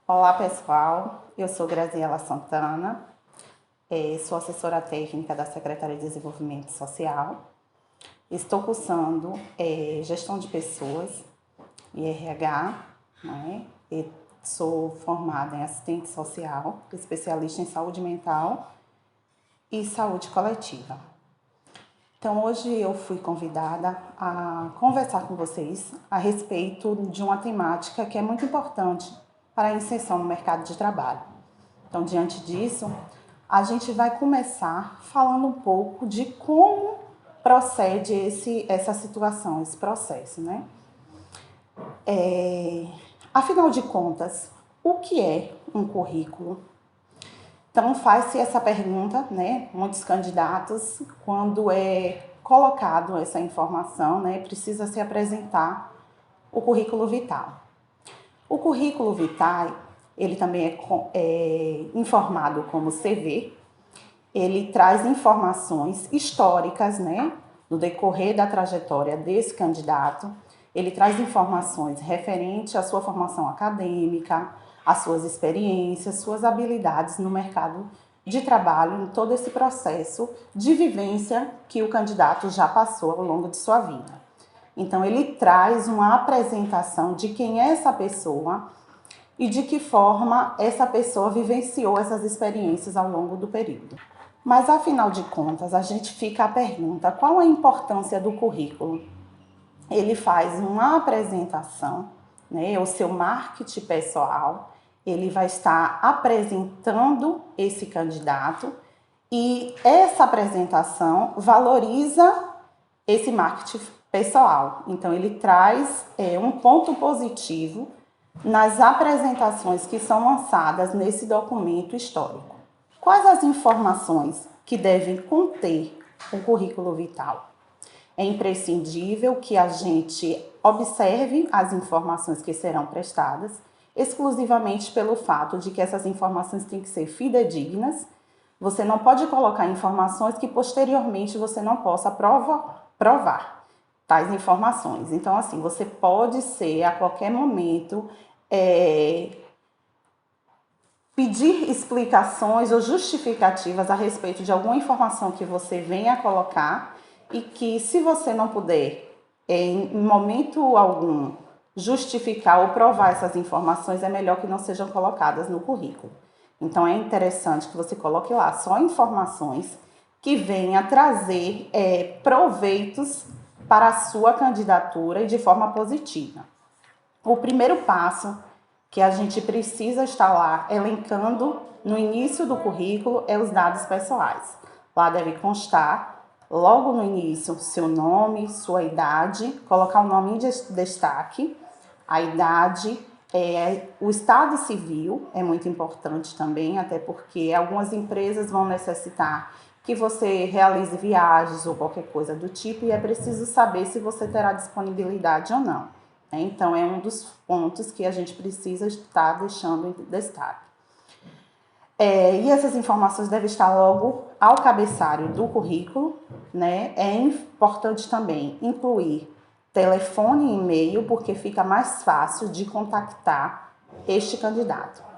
Olá pessoal, eu sou Graziela Santana, sou assessora técnica da Secretaria de Desenvolvimento Social. Estou cursando Gestão de Pessoas e RH, né? E sou formada em assistente social, especialista em saúde mental e saúde coletiva. Então hoje eu fui convidada a conversar com vocês a respeito de uma temática que é muito importante para a inserção no mercado de trabalho. Então, diante disso, a gente vai começar falando um pouco de como procede essa situação, esse processo, né? Afinal de contas, o que é um currículo? Então, faz-se essa pergunta, né? Muitos candidatos, quando é colocado essa informação, né, precisa se apresentar o currículo vital. O currículo vitae, ele também é informado como CV. Ele traz informações históricas, né, no decorrer da trajetória desse candidato. Ele traz informações referentes à sua formação acadêmica, às suas experiências, suas habilidades no mercado de trabalho, em todo esse processo de vivência que o candidato já passou ao longo de sua vida. Então, ele traz uma apresentação de quem é essa pessoa e de que forma essa pessoa vivenciou essas experiências ao longo do período. Mas, afinal de contas, a gente fica a pergunta: qual a importância do currículo? Ele faz uma apresentação, né, o seu marketing pessoal, ele vai estar apresentando esse candidato e essa apresentação valoriza esse marketing pessoal. Então, ele traz um ponto positivo nas apresentações que são lançadas nesse documento histórico. Quais as informações que devem conter o currículo vital? É imprescindível que a gente observe as informações que serão prestadas, exclusivamente pelo fato de que essas informações têm que ser fidedignas. Você não pode colocar informações que posteriormente você não possa provar tais informações. Então, assim, você pode ser a qualquer momento pedir explicações ou justificativas a respeito de alguma informação que você venha a colocar e que, se você não puder, em momento algum, justificar ou provar essas informações, é melhor que não sejam colocadas no currículo. Então, é interessante que você coloque lá só informações que venham a trazer proveitos para a sua candidatura e de forma positiva. O primeiro passo que a gente precisa estar lá elencando no início do currículo é os dados pessoais. Lá deve constar, logo no início, seu nome, sua idade, colocar o nome em destaque, a idade, o estado civil é muito importante também, até porque algumas empresas vão necessitar que você realize viagens ou qualquer coisa do tipo e é preciso saber se você terá disponibilidade ou não. Então, é um dos pontos que a gente precisa estar deixando em destaque. E essas informações devem estar logo ao cabeçalho do currículo, né? É importante também incluir telefone e e-mail, porque fica mais fácil de contactar este candidato.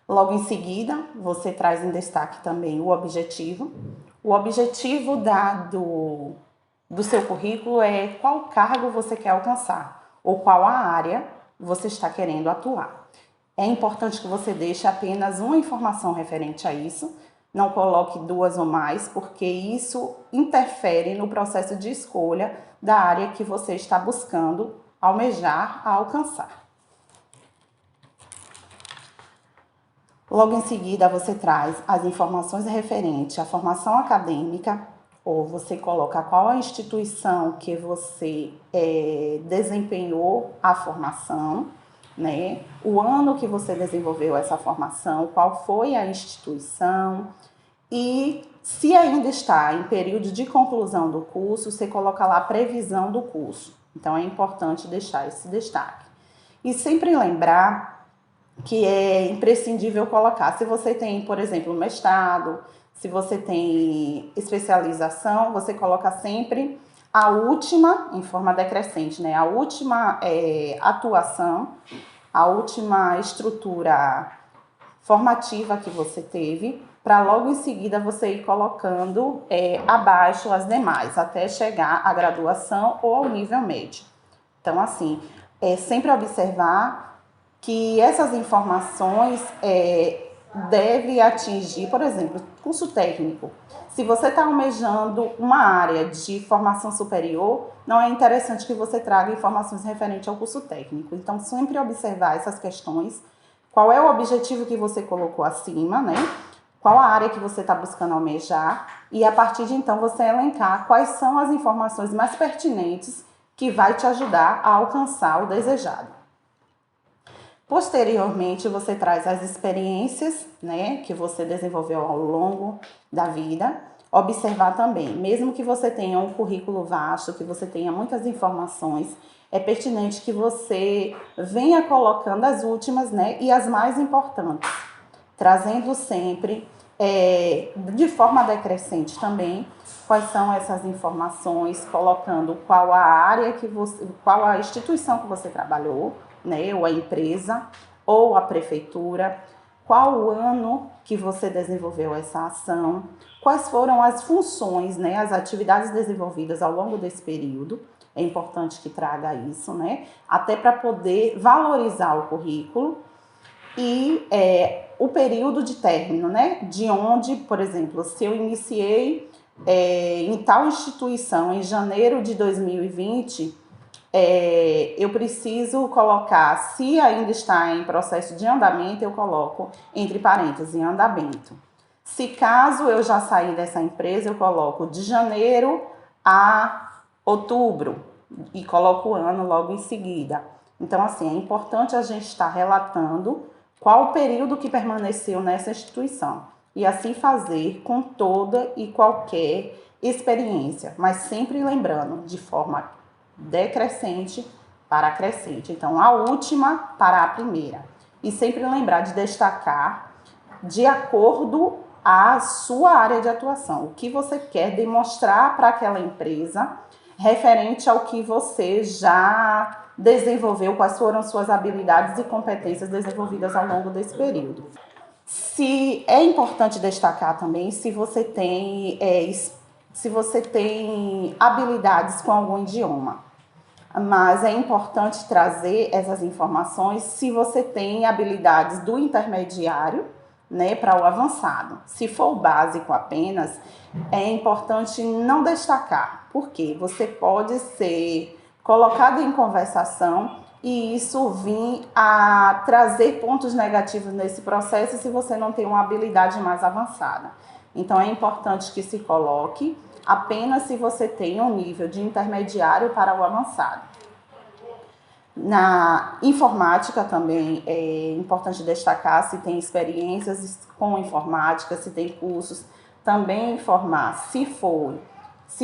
Logo em seguida, você traz em destaque também o objetivo. O objetivo do seu currículo é qual cargo você quer alcançar ou qual a área você está querendo atuar. É importante que você deixe apenas uma informação referente a isso, não coloque duas ou mais, porque isso interfere no processo de escolha da área que você está buscando almejar a alcançar. Logo em seguida, você traz as informações referentes à formação acadêmica, ou você coloca qual a instituição que você desempenhou a formação, né? O ano que você desenvolveu essa formação, qual foi a instituição, e se ainda está em período de conclusão do curso, você coloca lá a previsão do curso. Então, é importante deixar esse destaque. E sempre lembrar que é imprescindível colocar. Se você tem, por exemplo, mestrado, se você tem especialização, você coloca sempre a última, em forma decrescente, né? A última atuação a última estrutura formativa que você teve, para logo em seguida você ir colocando abaixo as demais, até chegar à graduação ou ao nível médio. Então, assim, sempre observar que essas informações devem atingir, por exemplo, curso técnico. Se você está almejando uma área de formação superior, não é interessante que você traga informações referentes ao curso técnico. Então, sempre observar essas questões. Qual é o objetivo que você colocou acima, né? Qual a área que você está buscando almejar? E a partir de então, você elencar quais são as informações mais pertinentes que vai te ajudar a alcançar o desejado. Posteriormente, você traz as experiências, né, que você desenvolveu ao longo da vida. Observar também, mesmo que você tenha um currículo vasto, que você tenha muitas informações, é pertinente que você venha colocando as últimas, né, e as mais importantes, trazendo sempre, de forma decrescente também, quais são essas informações, colocando qual a área que você, qual a instituição que você trabalhou, né, ou a empresa, ou a prefeitura, qual o ano que você desenvolveu essa ação, quais foram as funções, né, as atividades desenvolvidas ao longo desse período. É importante que traga isso, né, até para poder valorizar o currículo. E o período de término, né, de onde, por exemplo, se eu iniciei em tal instituição em janeiro de 2020, eu preciso colocar, se ainda está em processo de andamento, eu coloco entre parênteses, em andamento. Se caso eu já saí dessa empresa, eu coloco de janeiro a outubro e coloco o ano logo em seguida. Então, assim, é importante a gente estar relatando qual o período que permaneceu nessa instituição e assim fazer com toda e qualquer experiência, mas sempre lembrando de forma decrescente para crescente. Então, a última para a primeira. E sempre lembrar de destacar de acordo à sua área de atuação, o que você quer demonstrar para aquela empresa referente ao que você já desenvolveu, quais foram suas habilidades e competências desenvolvidas ao longo desse período. Se é importante destacar também se você tem habilidades com algum idioma. Mas é importante trazer essas informações se você tem habilidades do intermediário, né, para o avançado. Se for o básico apenas, é importante não destacar, porque você pode ser colocado em conversação e isso vir a trazer pontos negativos nesse processo se você não tem uma habilidade mais avançada. Então, é importante que se coloque apenas se você tem um nível de intermediário para o avançado. Na informática também é importante destacar se tem experiências com informática, se tem cursos, também informar se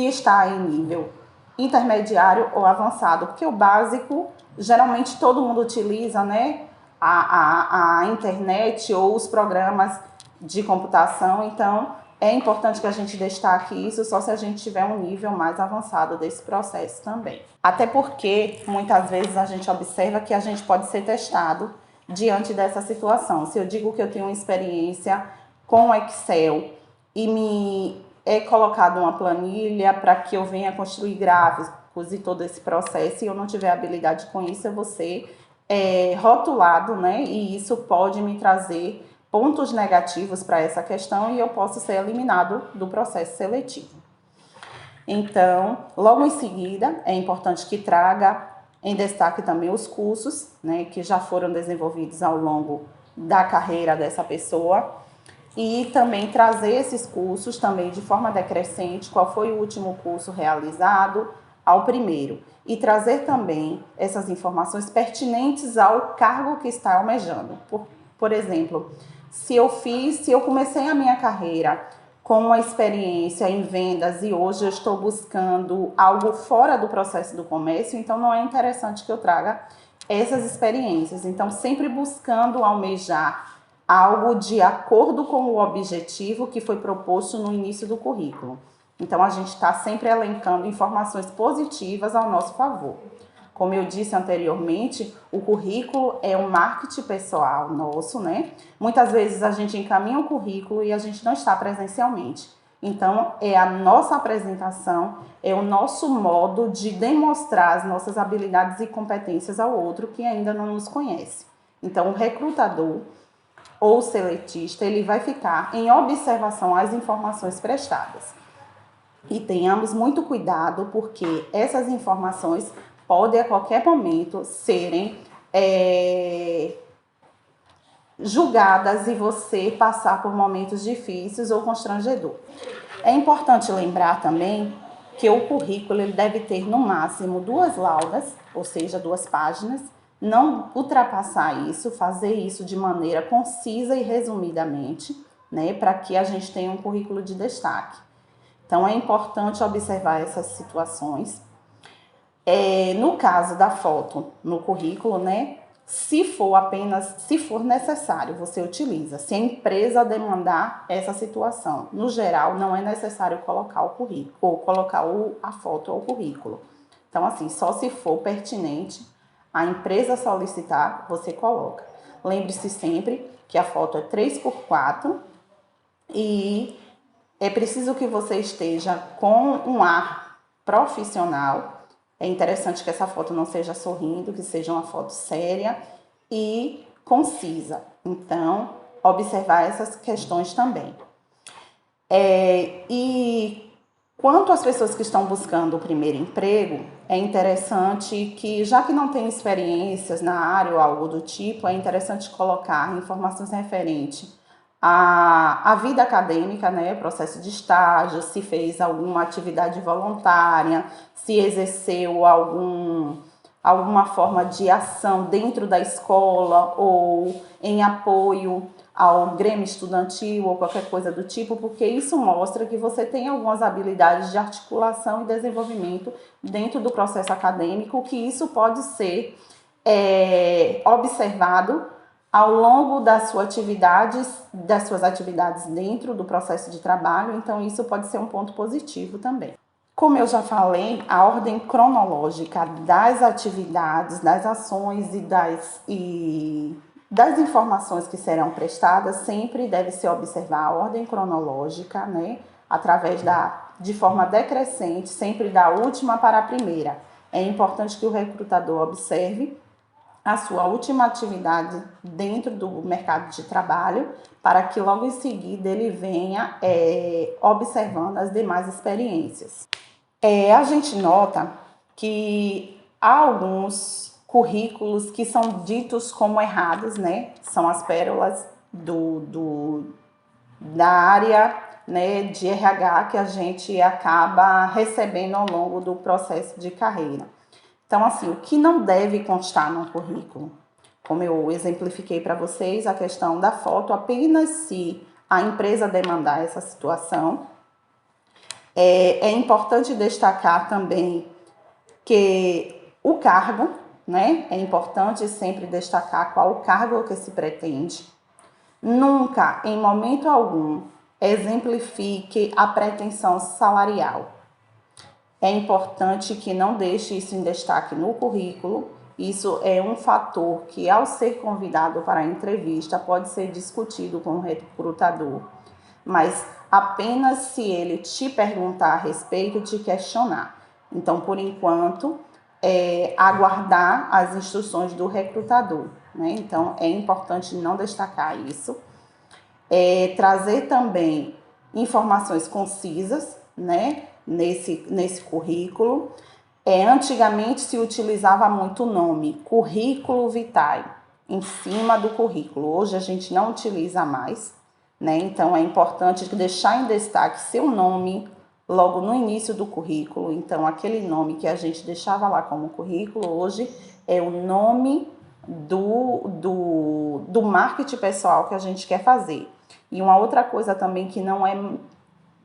está em nível intermediário ou avançado, porque o básico geralmente todo mundo utiliza, né? A internet ou os programas de computação, então é importante que a gente destaque isso só se a gente tiver um nível mais avançado desse processo também. Até porque, muitas vezes, a gente observa que a gente pode ser testado diante dessa situação. Se eu digo que eu tenho uma experiência com Excel e me é colocado uma planilha para que eu venha construir gráficos e todo esse processo, e eu não tiver habilidade com isso, eu vou ser rotulado, né? E isso pode me trazer pontos negativos para essa questão e eu posso ser eliminado do processo seletivo. Então, logo em seguida, é importante que traga em destaque também os cursos, né, que já foram desenvolvidos ao longo da carreira dessa pessoa e também trazer esses cursos também de forma decrescente, qual foi o último curso realizado ao primeiro e trazer também essas informações pertinentes ao cargo que está almejando. Por exemplo, se eu comecei a minha carreira com uma experiência em vendas e hoje eu estou buscando algo fora do processo do comércio, então não é interessante que eu traga essas experiências. Então, sempre buscando almejar algo de acordo com o objetivo que foi proposto no início do currículo. Então, a gente está sempre elencando informações positivas ao nosso favor. Como eu disse anteriormente, o currículo é um marketing pessoal nosso, né? Muitas vezes a gente encaminha o currículo e a gente não está presencialmente. Então, é a nossa apresentação, é o nosso modo de demonstrar as nossas habilidades e competências ao outro que ainda não nos conhece. Então, o recrutador ou o seletista, ele vai ficar em observação às informações prestadas. E tenhamos muito cuidado, porque essas informações podem a qualquer momento serem julgadas e você passar por momentos difíceis ou constrangedor. É importante lembrar também que o currículo ele deve ter no máximo 2 laudas, ou seja, 2 páginas, não ultrapassar isso, fazer isso de maneira concisa e resumidamente, né, para que a gente tenha um currículo de destaque. Então, é importante observar essas situações. No caso da foto no currículo, né, se for necessário, você utiliza. Se a empresa demandar essa situação, no geral, não é necessário colocar o currículo, ou colocar a foto ao currículo. Então, assim, só se for pertinente a empresa solicitar, você coloca. Lembre-se sempre que a foto é 3x4 e é preciso que você esteja com um ar profissional. É interessante que essa foto não seja sorrindo, que seja uma foto séria e concisa. Então, observar essas questões também. E quanto às pessoas que estão buscando o primeiro emprego, é interessante que, já que não tem experiências na área ou algo do tipo, é interessante colocar informações referentes à vida acadêmica, né, processo de estágio, se fez alguma atividade voluntária, se exerceu alguma forma de ação dentro da escola ou em apoio ao grêmio estudantil ou qualquer coisa do tipo, porque isso mostra que você tem algumas habilidades de articulação e desenvolvimento dentro do processo acadêmico, que isso pode ser observado ao longo das suas atividades dentro do processo de trabalho, então isso pode ser um ponto positivo também. Como eu já falei, a ordem cronológica das atividades, das ações e das informações que serão prestadas sempre deve se observar a ordem cronológica, né? Através de forma decrescente, sempre da última para a primeira. É importante que o recrutador observe a sua última atividade dentro do mercado de trabalho, para que logo em seguida ele venha observando as demais experiências. A gente nota que há alguns currículos que são ditos como errados, né? São as pérolas da área, né, de RH que a gente acaba recebendo ao longo do processo de carreira. Então, assim, o que não deve constar no currículo? Como eu exemplifiquei para vocês, a questão da foto, apenas se a empresa demandar essa situação. É importante destacar também que o cargo, né? É importante sempre destacar qual o cargo que se pretende. Nunca, em momento algum, exemplifique a pretensão salarial. É importante que não deixe isso em destaque no currículo. Isso é um fator que, ao ser convidado para a entrevista, pode ser discutido com o recrutador, mas apenas se ele te perguntar a respeito, te questionar. Então, por enquanto, aguardar as instruções do recrutador, né? Então, é importante não destacar isso. Trazer também informações concisas, né? Nesse currículo. Antigamente se utilizava muito o nome currículo vitae em cima do currículo. Hoje a gente não utiliza mais, né? Então é importante deixar em destaque seu nome logo no início do currículo. Então aquele nome que a gente deixava lá como currículo, hoje é o nome do marketing pessoal que a gente quer fazer. E uma outra coisa também que não é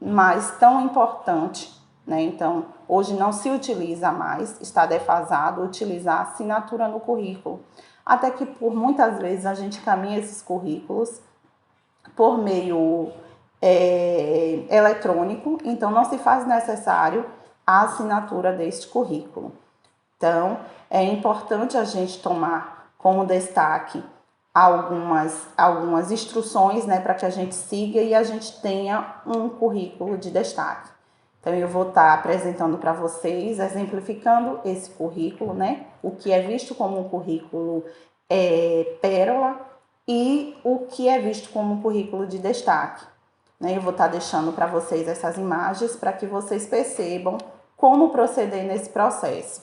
mais tão importante, né? Então, hoje não se utiliza mais, está defasado utilizar a assinatura no currículo. Até que por muitas vezes a gente caminha esses currículos por meio eletrônico, então não se faz necessário a assinatura deste currículo. Então, é importante a gente tomar como destaque algumas instruções, né, para que a gente siga e a gente tenha um currículo de destaque. Então, eu vou estar apresentando para vocês, exemplificando esse currículo, né, o que é visto como um currículo pérola e o que é visto como um currículo de destaque. Eu vou estar deixando para vocês essas imagens para que vocês percebam como proceder nesse processo.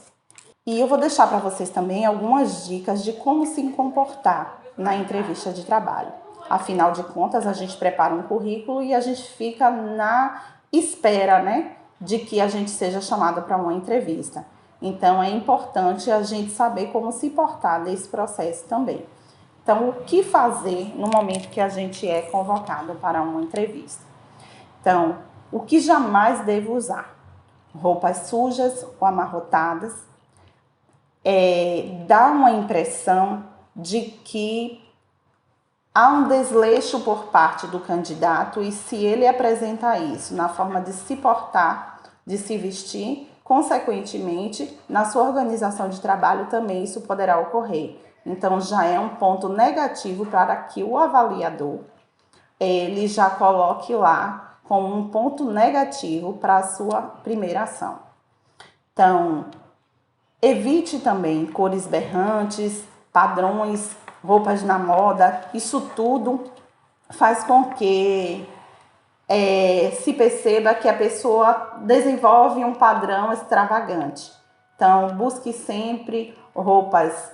E eu vou deixar para vocês também algumas dicas de como se comportar na entrevista de trabalho. Afinal de contas, a gente prepara um currículo e a gente fica na espera, né, de que a gente seja chamado para uma entrevista. Então, é importante a gente saber como se portar nesse processo também. Então, o que fazer no momento que a gente é convocado para uma entrevista? Então, o que jamais devo usar? Roupas sujas ou amarrotadas. Dá uma impressão de que há um desleixo por parte do candidato e se ele apresenta isso na forma de se portar, de se vestir, consequentemente, na sua organização de trabalho também isso poderá ocorrer. Então, já é um ponto negativo para que o avaliador ele já coloque lá como um ponto negativo para a sua primeira ação. Então, evite também cores berrantes, padrões, roupas na moda. Isso tudo faz com que se perceba que a pessoa desenvolve um padrão extravagante. Então, busque sempre roupas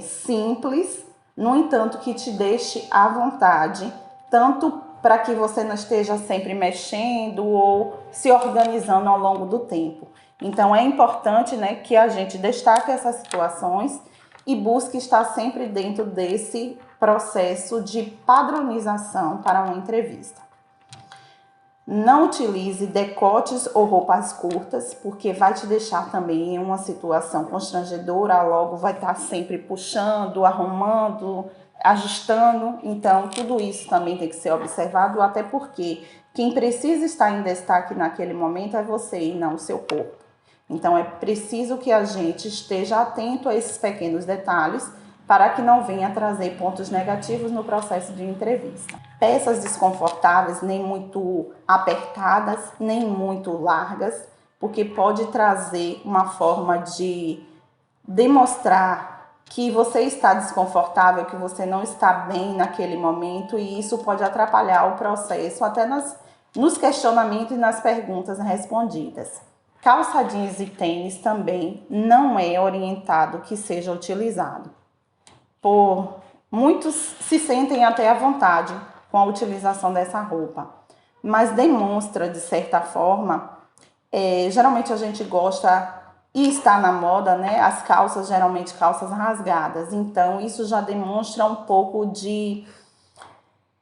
simples, no entanto, que te deixe à vontade, tanto para que você não esteja sempre mexendo ou se organizando ao longo do tempo. Então, é importante, né, que a gente destaque essas situações e busque estar sempre dentro desse processo de padronização para uma entrevista. Não utilize decotes ou roupas curtas, porque vai te deixar também em uma situação constrangedora, logo vai estar sempre puxando, arrumando, ajustando. Então, tudo isso também tem que ser observado, até porque quem precisa estar em destaque naquele momento é você e não o seu corpo. Então, é preciso que a gente esteja atento a esses pequenos detalhes para que não venha trazer pontos negativos no processo de entrevista. Peças desconfortáveis, nem muito apertadas, nem muito largas, porque pode trazer uma forma de demonstrar que você está desconfortável, que você não está bem naquele momento, e isso pode atrapalhar o processo até nos questionamentos e nas perguntas respondidas. Calça jeans e tênis também não é orientado que seja utilizado. Muitos se sentem até à vontade com a utilização dessa roupa, mas demonstra, de certa forma, geralmente a gente gosta e está na moda, né? As calças, geralmente calças rasgadas, então isso já demonstra um pouco de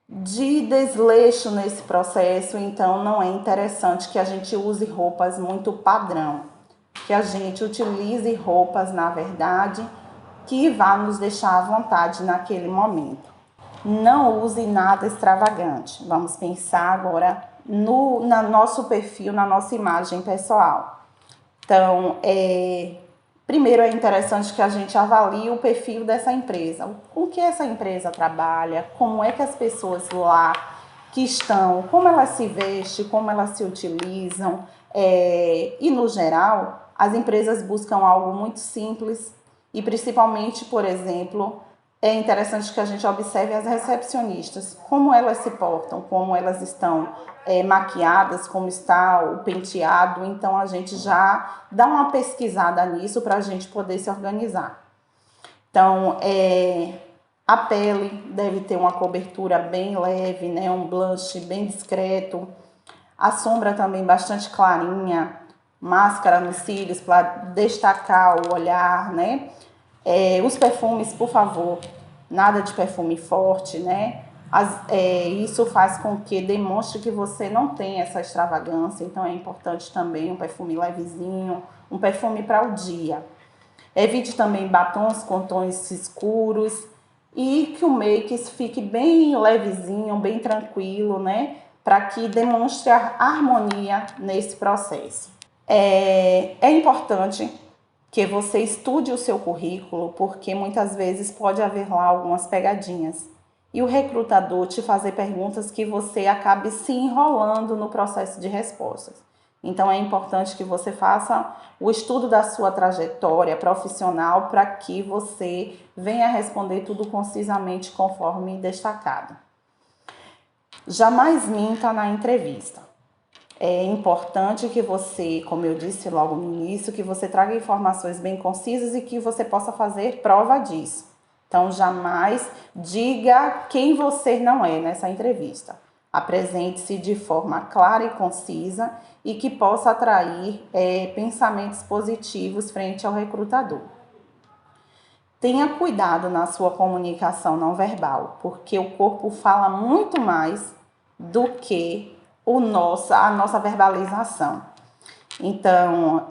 desleixo nesse processo, então não é interessante que a gente use roupas muito padrão, que a gente utilize roupas, na verdade, que vá nos deixar à vontade naquele momento. Não use nada extravagante. Vamos pensar agora no nosso perfil, na nossa imagem pessoal. Então, primeiro é interessante que a gente avalie o perfil dessa empresa. Com que essa empresa trabalha, como é que as pessoas lá que estão, como elas se vestem, como elas se utilizam. E, no geral, as empresas buscam algo muito simples, e principalmente, por exemplo, é interessante que a gente observe as recepcionistas, como elas se portam, como elas estão maquiadas, como está o penteado. Então, a gente já dá uma pesquisada nisso para a gente poder se organizar. Então, a pele deve ter uma cobertura bem leve, né? Um blush bem discreto. A sombra também bastante clarinha, máscara nos cílios para destacar o olhar, né? Os perfumes, por favor, nada de perfume forte, né? Isso faz com que demonstre que você não tem essa extravagância, então é importante também um perfume levezinho, um perfume para o dia. Evite também batons com tons escuros e que o make fique bem levezinho, bem tranquilo, né? Para que demonstre a harmonia nesse processo. É importante que você estude o seu currículo, porque muitas vezes pode haver lá algumas pegadinhas. E o recrutador te fazer perguntas que você acabe se enrolando no processo de respostas. Então é importante que você faça o estudo da sua trajetória profissional para que você venha responder tudo concisamente conforme destacado. Jamais minta na entrevista. É importante que você, como eu disse logo no início, que você traga informações bem concisas e que você possa fazer prova disso. Então, jamais diga quem você não é nessa entrevista. Apresente-se de forma clara e concisa e que possa atrair pensamentos positivos frente ao recrutador. Tenha cuidado na sua comunicação não verbal, porque o corpo fala muito mais do que a nossa verbalização. Então,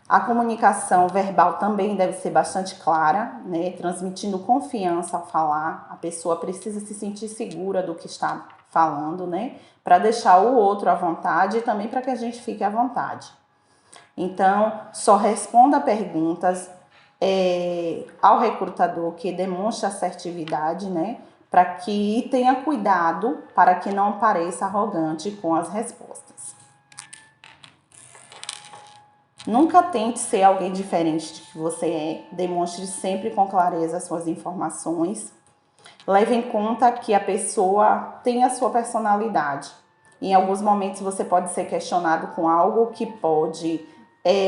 a comunicação verbal também deve ser bastante clara, né? Transmitindo confiança ao falar. A pessoa precisa se sentir segura do que está falando, né? Para deixar o outro à vontade e também para que a gente fique à vontade. Então, só responda perguntas ao recrutador que demonstre assertividade, né? Para que tenha cuidado para que não pareça arrogante com as respostas. Nunca tente ser alguém diferente de que você é. Demonstre sempre com clareza as suas informações. Leve em conta que a pessoa tem a sua personalidade. Em alguns momentos você pode ser questionado com algo que pode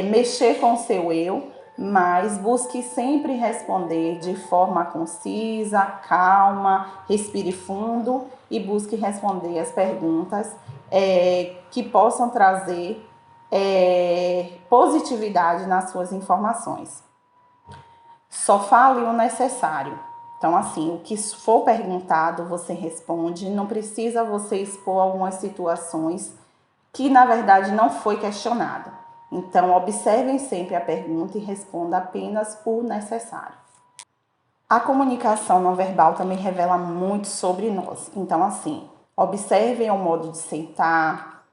mexer com o seu eu, mas busque sempre responder de forma concisa, calma, respire fundo e busque responder as perguntas que possam trazer positividade nas suas informações. Só fale o necessário. Então, assim, o que for perguntado, você responde. Não precisa você expor algumas situações que, na verdade, não foi questionada. Então, observem sempre a pergunta e responda apenas o necessário. A comunicação não verbal também revela muito sobre nós. Então, assim, observem o modo de sentar,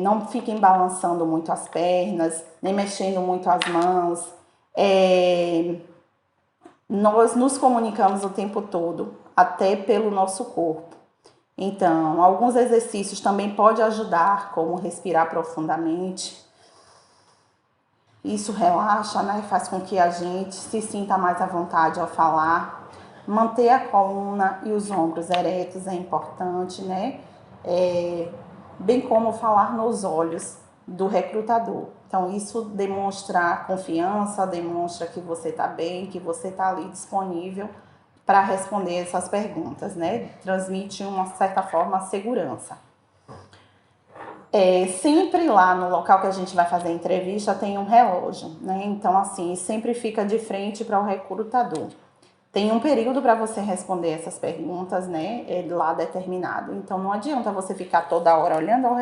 não fiquem balançando muito as pernas, nem mexendo muito as mãos. Nós nos comunicamos o tempo todo, até pelo nosso corpo. Então, alguns exercícios também podem ajudar, como respirar profundamente. Isso relaxa, né? Faz com que a gente se sinta mais à vontade ao falar. Manter a coluna e os ombros eretos é importante, né? Bem como falar nos olhos do recrutador. Então, isso demonstra confiança, demonstra que você está bem, que você está ali disponível para responder essas perguntas, né? Transmite, uma certa forma, segurança. Sempre lá no local que a gente vai fazer a entrevista tem um relógio, né? Então, assim, sempre fica de frente para o recrutador. Tem um período para você responder essas perguntas, né? Lá determinado. Então, não adianta você ficar toda hora olhando ao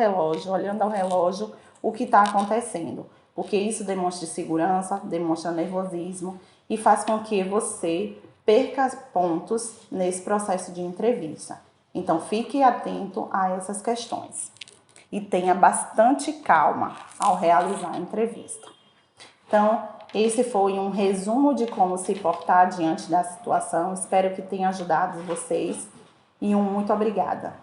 relógio o que está acontecendo. Porque isso demonstra segurança, demonstra nervosismo e faz com que você perca pontos nesse processo de entrevista. Então, fique atento a essas questões. E tenha bastante calma ao realizar a entrevista. Então, esse foi um resumo de como se portar diante da situação. Espero que tenha ajudado vocês e muito obrigada.